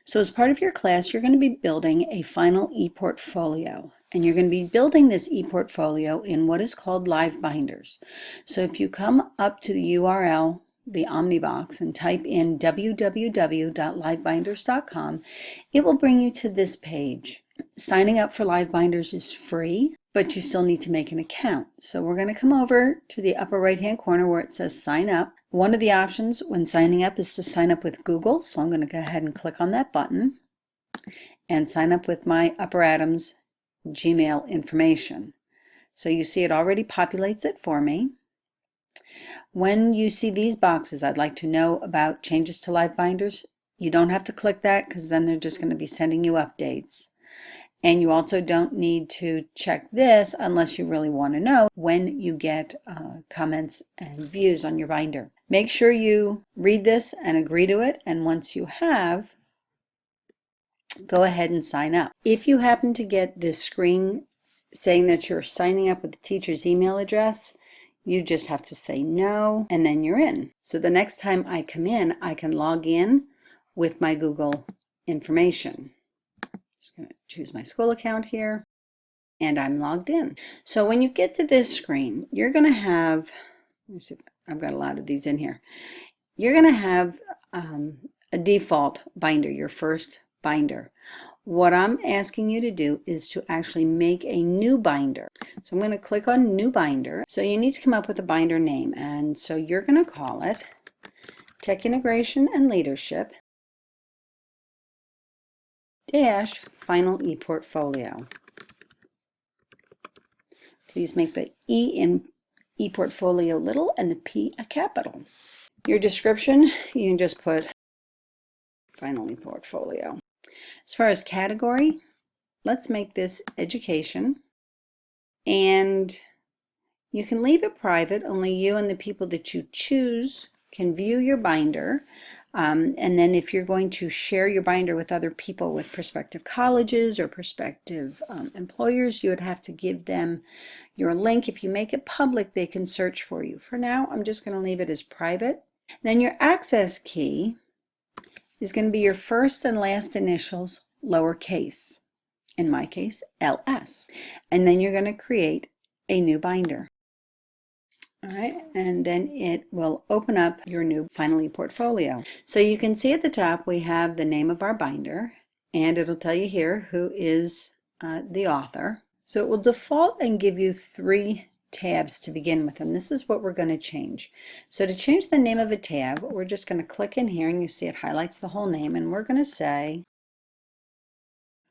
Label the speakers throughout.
Speaker 1: So as part of your class, you're going to be building a final ePortfolio, and you're going to be building this ePortfolio in what is called Live Binders. So if you come up to the URL, the Omnibox, and type in www.livebinders.com, it will bring you to this page. Signing up for Live Binders is free, but you still need to make an account. So we're going to come over to the upper right-hand corner where it says sign up. One of the options when signing up is to sign up with Google. So I'm going to go ahead and click on that button and sign up with my Upper Adams Gmail information. So you see it already populates it for me. When you see these boxes, I'd like to know about changes to Live Binders. You don't have to click that because then they're just going to be sending you updates. And you also don't need to check this unless you really want to know when you get comments and views on your binder. Make sure you read this and agree to it, and once you have, go ahead and sign up. If you happen to get this screen saying that you're signing up with the teacher's email address, you just have to say no, and then you're in. So the next time I come in, I can log in with my Google information. Just going to choose my school account here, and I'm logged in. So when you get to this screen, you're going to have, let me see, I've got a lot of these in here. You're going to have a default binder, your first binder. What I'm asking you to do is to actually make a new binder. So I'm going to click on New Binder. So you need to come up with a binder name, and so you're going to call it Tech Integration and Leadership dash Final ePortfolio. Please make the E in ePortfolio little and the P a capital. Your description, you can just put Final ePortfolio. As far as category, let's make this education, and you can leave it private. Only you and the people that you choose can view your binder. And then if you're going to share your binder with other people, with prospective colleges or prospective employers, you would have to give them your link. If you make it public, they can search for you. For now, I'm just going to leave it as private. Then your access key is going to be your first and last initials, lowercase. In my case, LS. And then you're going to create a new binder. All right, and then it will open up your new Final ePortfolio. So you can see at the top we have the name of our binder, and it'll tell you here who is the author. So it will default and give you 3 tabs to begin with, and this is what we're going to change. So to change the name of a tab, we're just going to click in here, and you see it highlights the whole name, and we're going to say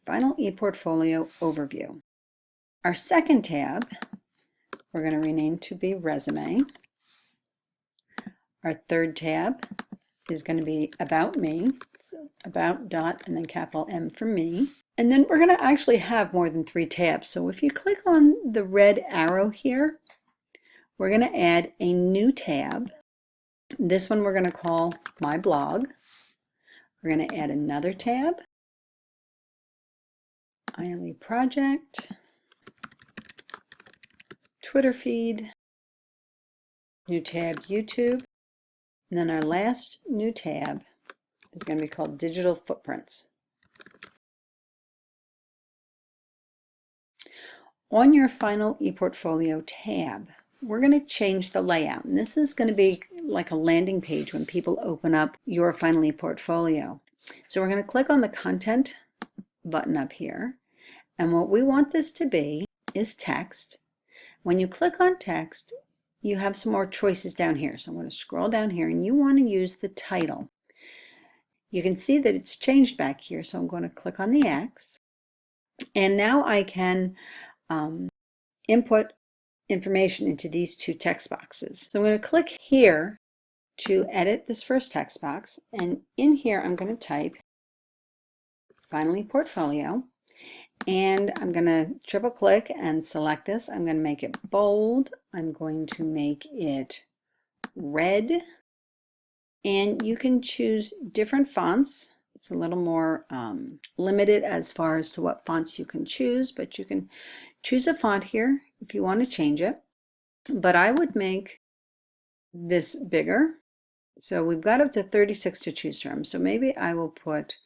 Speaker 1: Final ePortfolio Overview. Our second tab, we're going to rename to be Resume. Our third tab is going to be About Me. It's about dot and then capital M for me. And then we're going to actually have more than 3 tabs. So if you click on the red arrow here, we're going to add a new tab. This one we're going to call My Blog. We're going to add another tab, ILE Project, Twitter feed, new tab YouTube, and then our last new tab is going to be called Digital Footprints. On your Final ePortfolio tab, we're going to change the layout, and this is going to be like a landing page when people open up your Final ePortfolio. So we're going to click on the Content button up here, and what we want this to be is text. When you click on text, you have some more choices down here. So I'm going to scroll down here, and you want to use the title. You can see that it's changed back here, so I'm going to click on the X. And now I can input information into these 2 text boxes. So I'm going to click here to edit this first text box, and in here I'm going to type Final ePortfolio. And I'm going to triple click and select this. I'm going to make it bold. I'm going to make it red. And you can choose different fonts. It's a little more limited as far as to what fonts you can choose, but you can choose a font here if you want to change it. But I would make this bigger. So we've got up to 36 to choose from. So maybe I will put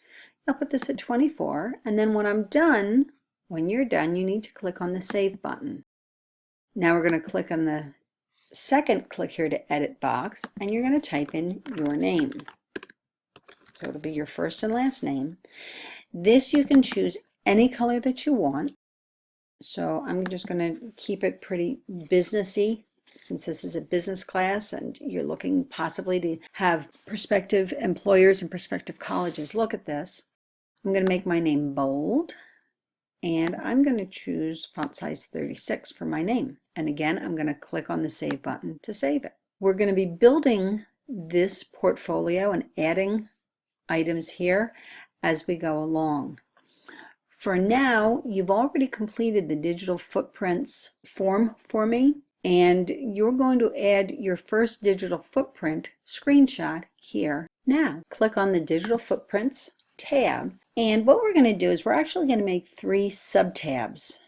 Speaker 1: I'll put this at 24, and then when I'm done, when you're done, you need to click on the Save button. Now we're going to click on the second click here to edit box, and you're going to type in your name. So it'll be your first and last name. This you can choose any color that you want. So I'm just going to keep it pretty businessy, since this is a business class and you're looking possibly to have prospective employers and prospective colleges look at this. I'm going to make my name bold, and I'm going to choose font size 36 for my name. And again, I'm going to click on the Save button to save it. We're going to be building this portfolio and adding items here as we go along. For now, you've already completed the digital footprints form for me, and you're going to add your first digital footprint screenshot here now. Click on the digital footprints tab, and what we're going to do is we're actually going to make 3 sub-tabs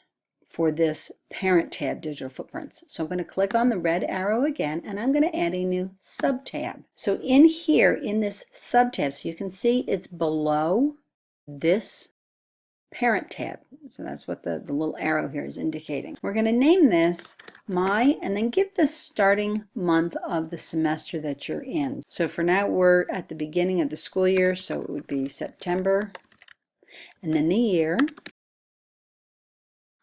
Speaker 1: for this parent tab, digital footprints. So I'm going to click on the red arrow again, and I'm going to add a new sub-tab. So in here, in this sub-tab, so you can see it's below this parent tab. So that's what the little arrow here is indicating. We're going to name this and then give the starting month of the semester that you're in. So for now, we're at the beginning of the school year, so it would be September, and then the year,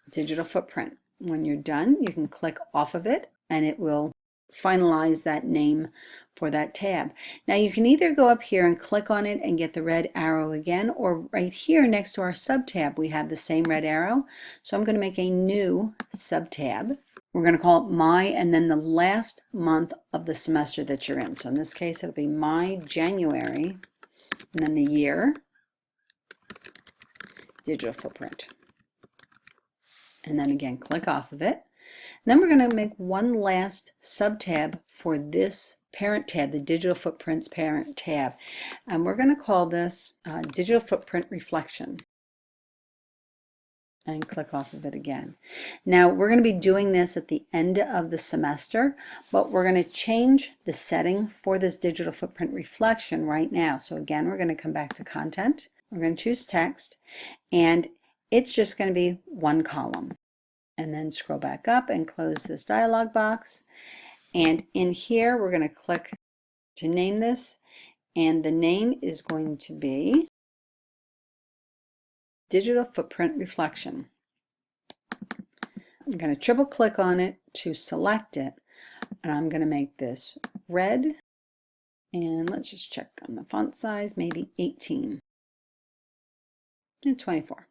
Speaker 1: digital footprint. When you're done, you can click off of it and it will finalize that name for that tab. Now you can either go up here and click on it and get the red arrow again, or right here next to our sub tab we have the same red arrow. So I'm going to make a new sub tab. We're going to call it my and then the last month of the semester that you're in. So in this case it'll be my January, and then the year, digital footprint. And then again click off of it. And then we're going to make one last sub tab for this parent tab, the digital footprints parent tab, and we're going to call this digital footprint reflection, and click off of it again. Now we're going to be doing this at the end of the semester, but we're going to change the setting for this digital footprint reflection right now. So again, we're going to come back to content, we're going to choose text, and it's just going to be one column. And then scroll back up and close this dialog box. And in here, we're going to click to name this. And the name is going to be Digital Footprint Reflection. I'm going to triple click on it to select it. And I'm going to make this red. And let's just check on the font size, maybe 18 and 24.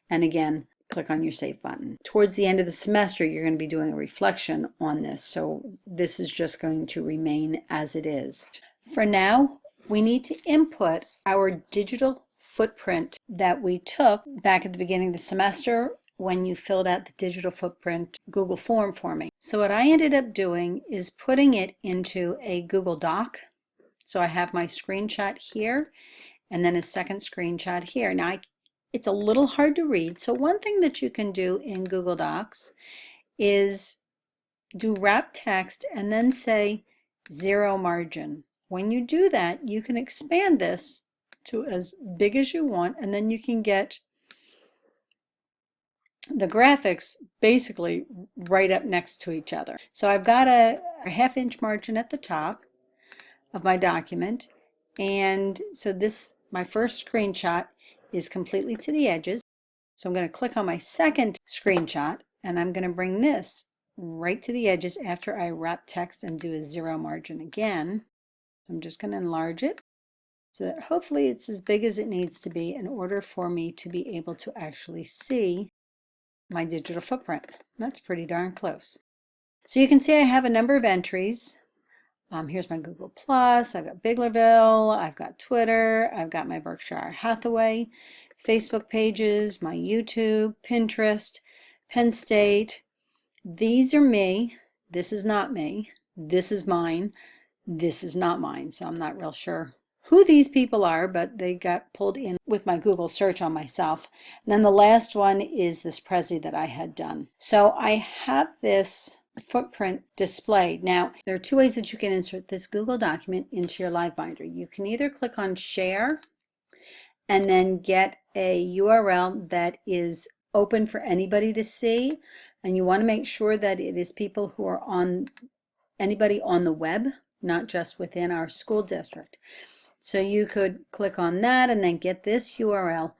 Speaker 1: And again, click on your Save button. Towards the end of the semester, you're going to be doing a reflection on this, so this is just going to remain as it is. For now, we need to input our digital footprint that we took back at the beginning of the semester when you filled out the digital footprint Google form for me. So what I ended up doing is putting it into a Google Doc. So I have my screenshot here and then a second screenshot here. Now it's a little hard to read, so one thing that you can do in Google Docs is do wrap text and then say 0 margin. When you do that, you can expand this to as big as you want, and then you can get the graphics basically right up next to each other. So I've got a ½ inch margin at the top of my document, and so this, my first screenshot, is completely to the edges. So I'm going to click on my second screenshot, and I'm going to bring this right to the edges after I wrap text and do a 0 margin again. I'm just going to enlarge it so that hopefully it's as big as it needs to be in order for me to be able to actually see my digital footprint. That's pretty darn close. So you can see I have a number of entries. Here's my Google Plus, I've got Biglerville, I've got Twitter, I've got my Berkshire Hathaway, Facebook pages, my YouTube, Pinterest, Penn State. These are me. This is not me. This is mine. This is not mine. So I'm not real sure who these people are, but they got pulled in with my Google search on myself. And then the last one is this Prezi that I had done. So I have this footprint displayed. Now, there are 2 ways that you can insert this Google document into your live binder. You can either click on Share and then get a URL that is open for anybody to see. And you want to make sure that it is people who are anybody on the web, not just within our school district. So you could click on that and then get this URL.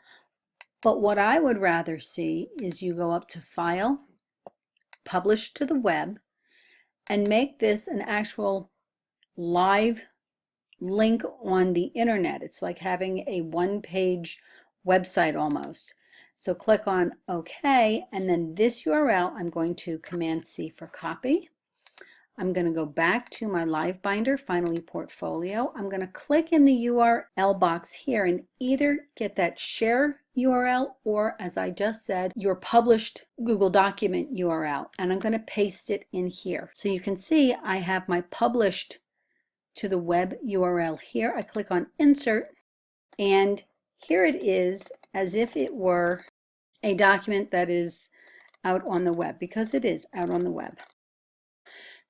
Speaker 1: But what I would rather see is you go up to File, Publish to the Web, and make this an actual live link on the internet. It's like having a one-page website almost. So click on OK, and then this URL, I'm going to Command-C for copy. I'm going to go back to my live binder, Final ePortfolio. I'm going to click in the URL box here and either get that share URL or, as I just said, your published Google document URL. And I'm going to paste it in here. So you can see I have my published to the web URL here. I click on Insert, and here it is as if it were a document that is out on the web, because it is out on the web.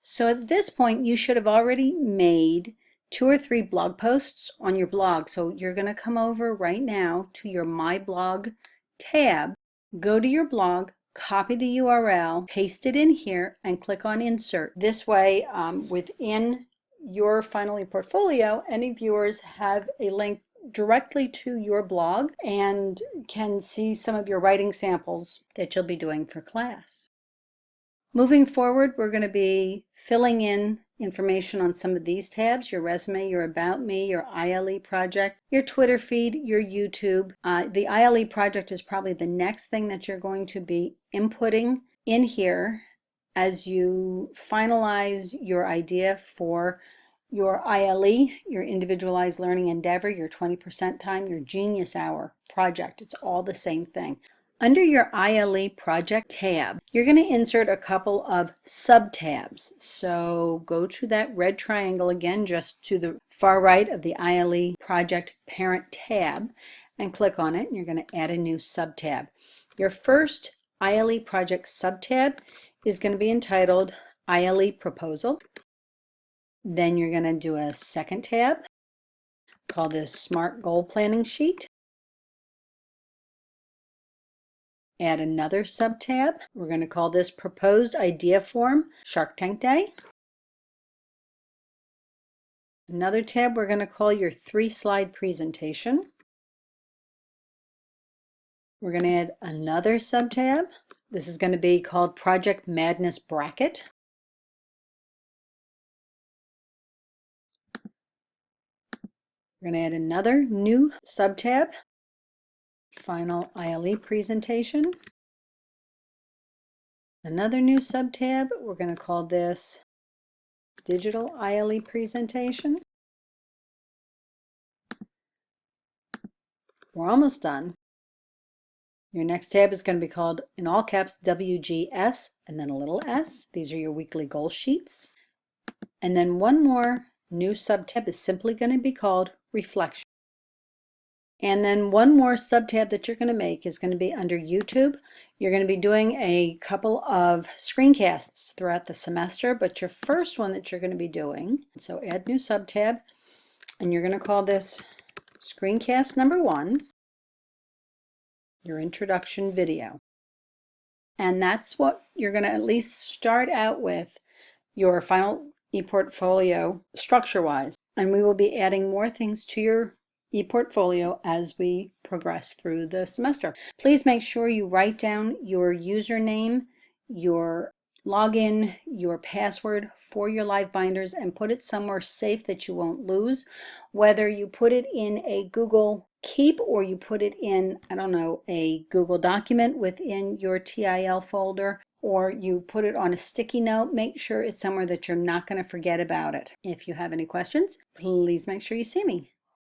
Speaker 1: So at this point, you should have already made 2 or 3 blog posts on your blog. So you're going to come over right now to your My Blog tab, go to your blog, copy the URL, paste it in here, and click on Insert. This way, within your Final ePortfolio, any viewers have a link directly to your blog and can see some of your writing samples that you'll be doing for class. Moving forward, we're going to be filling in information on some of these tabs: your resume, your About Me, your ILE project, your Twitter feed, your YouTube. The ILE project is probably the next thing that you're going to be inputting in here as you finalize your idea for your ILE, your Individualized Learning Endeavor, your 20% time, your Genius Hour project. It's all the same thing. Under your ILE project tab, you're going to insert a couple of sub-tabs. So go to that red triangle again, just to the far right of the ILE project parent tab, and click on it, and you're going to add a new sub-tab. Your first ILE project sub-tab is going to be entitled ILE Proposal. Then you're going to do a second tab, call this Smart Goal Planning Sheet. Add another sub-tab. We're going to call this Proposed Idea Form Shark Tank Day. Another tab we're going to call your 3-slide presentation. We're going to add another sub-tab. This is going to be called Project Madness Bracket. We're going to add another new sub-tab, Final ILE Presentation. Another new sub-tab, we're going to call this Digital ILE Presentation. We're almost done. Your next tab is going to be called, in all caps, WGS and then a little s. These are your weekly goal sheets. And then one more new sub-tab is simply going to be called Reflection. And then one more sub-tab that you're going to make is going to be under YouTube. You're going to be doing a couple of screencasts throughout the semester, but your first one that you're going to be doing, so add new sub-tab, and you're going to call this Screencast Number 1, your introduction video. And that's what you're going to at least start out with your Final ePortfolio structure-wise. And we will be adding more things to your ePortfolio as we progress through the semester. Please make sure you write down your username, your login, your password for your live binders, and put it somewhere safe that you won't lose. Whether you put it in a Google Keep or you put it in, I don't know, a Google document within your TIL folder, or you put it on a sticky note, make sure it's somewhere that you're not going to forget about it. If you have any questions, please make sure you see me.